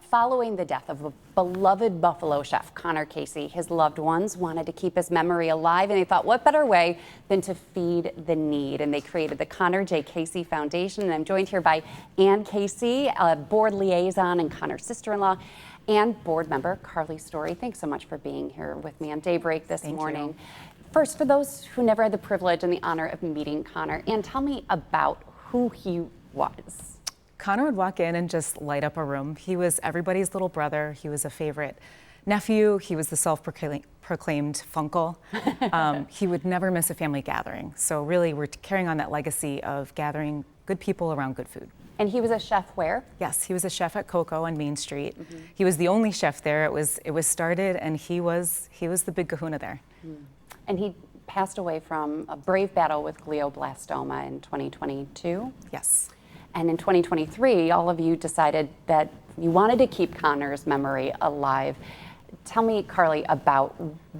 Following the death of a beloved Buffalo chef, Conor Casey, his loved ones wanted to keep his memory alive, and they thought, what better way than to feed the need? And they created the Conor J. Casey Foundation. And I'm joined here by Ann Casey, a board liaison and Conor's sister-in-law, and board member Carly Story. Thanks so much for being here with me on Daybreak this morning. You. First, for those who never had the privilege and the honor of meeting Conor, Ann, tell me about who he was. Conor would walk in and just light up a room. He was everybody's little brother. He was a favorite nephew. He was the self-proclaimed funkle. He would never miss a family gathering. So really, we're carrying on that legacy of gathering good people around good food. And he was a chef where? Yes, he was a chef at Coco on Main Street. Mm-hmm. He was the only chef there. It was started, and he was the big kahuna there. Mm. And he passed away from a brave battle with glioblastoma in 2022. Yes. And in 2023, all of you decided that you wanted to keep Conor's memory alive. Tell me, Carly, about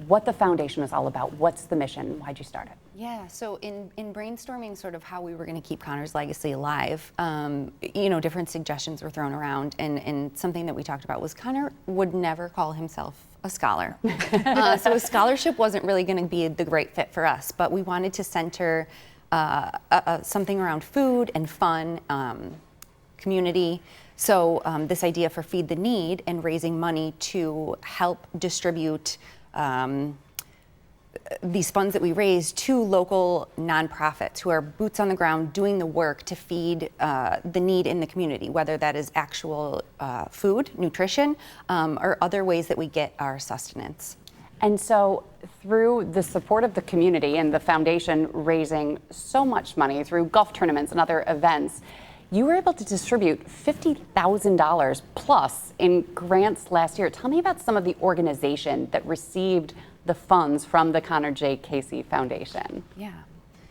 what the foundation is all about. What's the mission? Why'd you start it? Yeah, so in brainstorming sort of how we were going to keep Conor's legacy alive, different suggestions were thrown around, and something that we talked about was Conor would never call himself a scholar. So a scholarship wasn't really going to be the great fit for us, but we wanted to center something around food and fun, community. So this idea for Feed the Need and raising money to help distribute these funds that we raise to local nonprofits who are boots on the ground doing the work to feed the need in the community, whether that is actual food, nutrition, or other ways that we get our sustenance. And so through the support of the community and the foundation raising so much money through golf tournaments and other events, you were able to distribute $50,000 plus in grants last year. Tell me about some of the organization that received the funds from the Conor J. Casey Foundation. Yeah.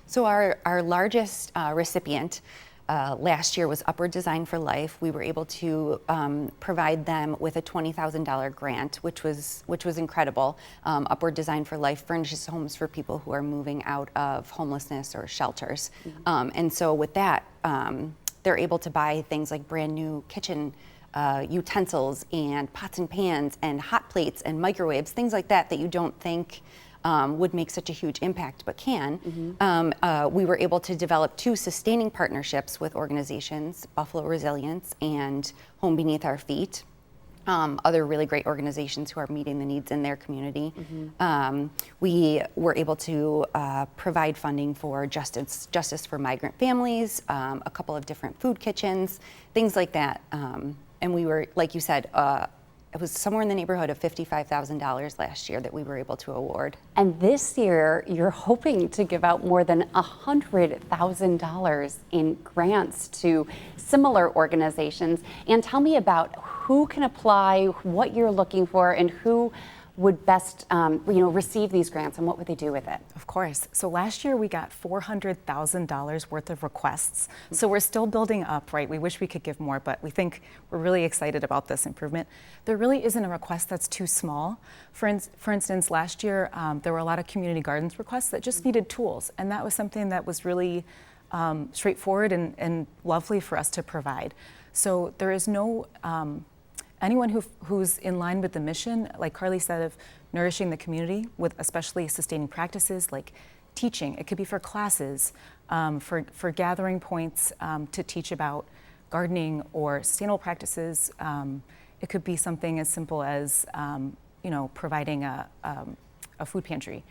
So our largest recipient last year was Upward Design for Life. We were able to provide them with a $20,000 grant, which was incredible. Upward Design for Life furnishes homes for people who are moving out of homelessness or shelters. Mm-hmm. And so with that, they're able to buy things like brand new kitchen utensils and pots and pans and hot plates and microwaves, things like that you don't think would make such a huge impact, but can. Mm-hmm. We were able to develop 2 sustaining partnerships with organizations, Buffalo Resilience and Home Beneath Our Feet, other really great organizations who are meeting the needs in their community. Mm-hmm. We were able to provide funding for Justice for Migrant Families, a couple of different food kitchens, things like that. And we were, like you said, it was somewhere in the neighborhood of $55,000 last year that we were able to award. And this year, you're hoping to give out more than $100,000 in grants to similar organizations. And tell me about who can apply, what you're looking for, and who would best receive these grants, and what would they do with it? Of course. So last year we got $400,000 worth of requests. So we're still building up, right? We wish we could give more, but we think we're really excited about this improvement. There really isn't a request that's too small. For instance, last year there were a lot of community gardens requests that just needed tools, and that was something that was really straightforward and lovely for us to provide. So there is no anyone who's in line with the mission, like Carly said, of nourishing the community with especially sustaining practices like teaching. It could be for classes, for gathering points to teach about gardening or sustainable practices. It could be something as simple as providing a food pantry.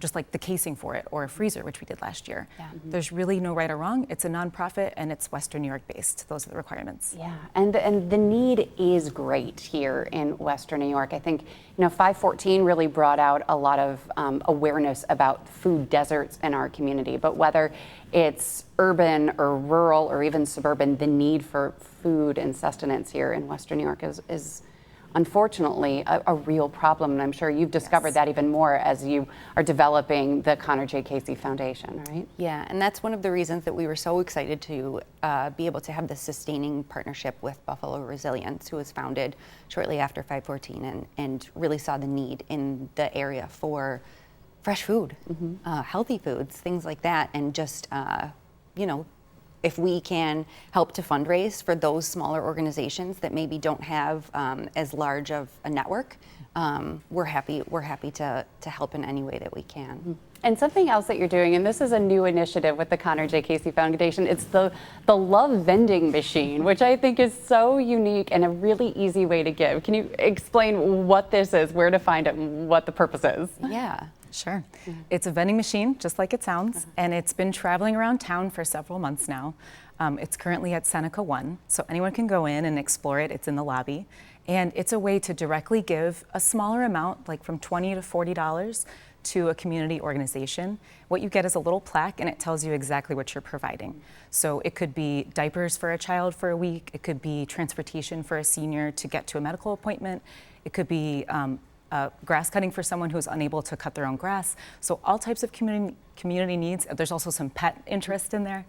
Just like the casing for it, or a freezer, which we did last year. Yeah. Mm-hmm. There's really no right or wrong. It's a nonprofit and it's Western New York based. Those are the requirements. Yeah, and the need is great here in Western New York. I think 514 really brought out a lot of awareness about food deserts in our community. But whether it's urban or rural or even suburban, the need for food and sustenance here in Western New York is unfortunately a real problem, and I'm sure you've discovered that even more as you are developing the Conor J. Casey Foundation, right? Yeah, and that's one of the reasons that we were so excited to be able to have this sustaining partnership with Buffalo Resilience, who was founded shortly after 514 and really saw the need in the area for fresh food, mm-hmm. Healthy foods, things like that, and just if we can help to fundraise for those smaller organizations that maybe don't have as large of a network, we're happy to help in any way that we can. And something else that you're doing, and this is a new initiative with the Conor J. Casey Foundation, it's the Love Vending Machine, which I think is so unique and a really easy way to give. Can you explain what this is, where to find it, and what the purpose is? Yeah. Sure. It's a vending machine, just like it sounds, and it's been traveling around town for several months now. It's currently at Seneca 1, so anyone can go in and explore it. It's in the lobby. And it's a way to directly give a smaller amount, like from $20 to $40, to a community organization. What you get is a little plaque, and it tells you exactly what you're providing. So it could be diapers for a child for a week. It could be transportation for a senior to get to a medical appointment. It could be grass cutting for someone who's unable to cut their own grass. So all types of community needs. There's also some pet interest in there.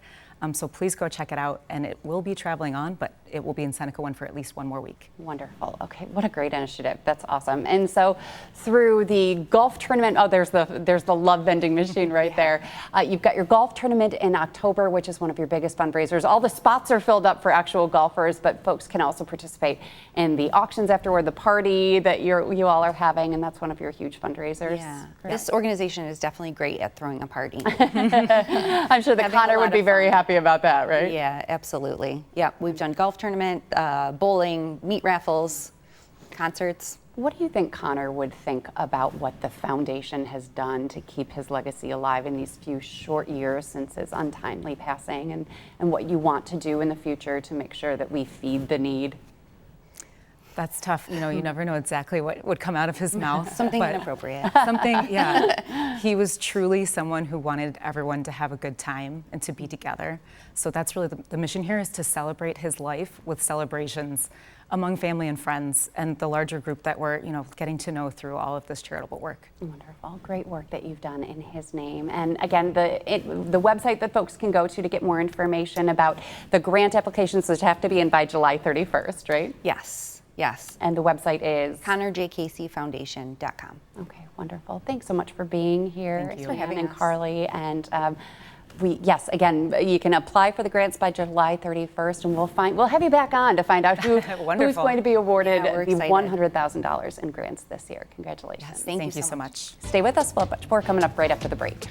So please go check it out, and it will be traveling on, but it will be in Seneca 1 for at least one more week. Wonderful. Okay, what a great initiative. That's awesome. And so through the golf tournament, oh, there's the Love Vending Machine right there. You've got your golf tournament in October, which is one of your biggest fundraisers. All the spots are filled up for actual golfers, but folks can also participate in the auctions afterward, the party that you all are having, and that's one of your huge fundraisers. Yeah. This organization is definitely great at throwing a party. I'm sure that Conor would be very happy about that, right? Yeah, absolutely. Yeah, we've done golf tournament, bowling, meat raffles, concerts. What do you think Conor would think about what the foundation has done to keep his legacy alive in these few short years since his untimely passing, and what you want to do in the future to make sure that we feed the need? That's tough. You know, you never know exactly what would come out of his mouth. Something inappropriate. Something, yeah. He was truly someone who wanted everyone to have a good time and to be together. So that's really the mission here, is to celebrate his life with celebrations among family and friends and the larger group that we're, getting to know through all of this charitable work. Wonderful. Great work that you've done in his name. And again, the website that folks can go to get more information about the grant applications, which have to be in by July 31st, right? Yes. Yes. And the website is? ConorJCaseyFoundation.com. Okay, wonderful. Thanks so much for being here. Thank you. For having and us. Carly. And yes, again, you can apply for the grants by July 31st, and we'll have you back on to find out who's going to be awarded the $100,000 in grants this year. Congratulations. Yes, thank you so much. Stay with us. We'll have much more coming up right after the break.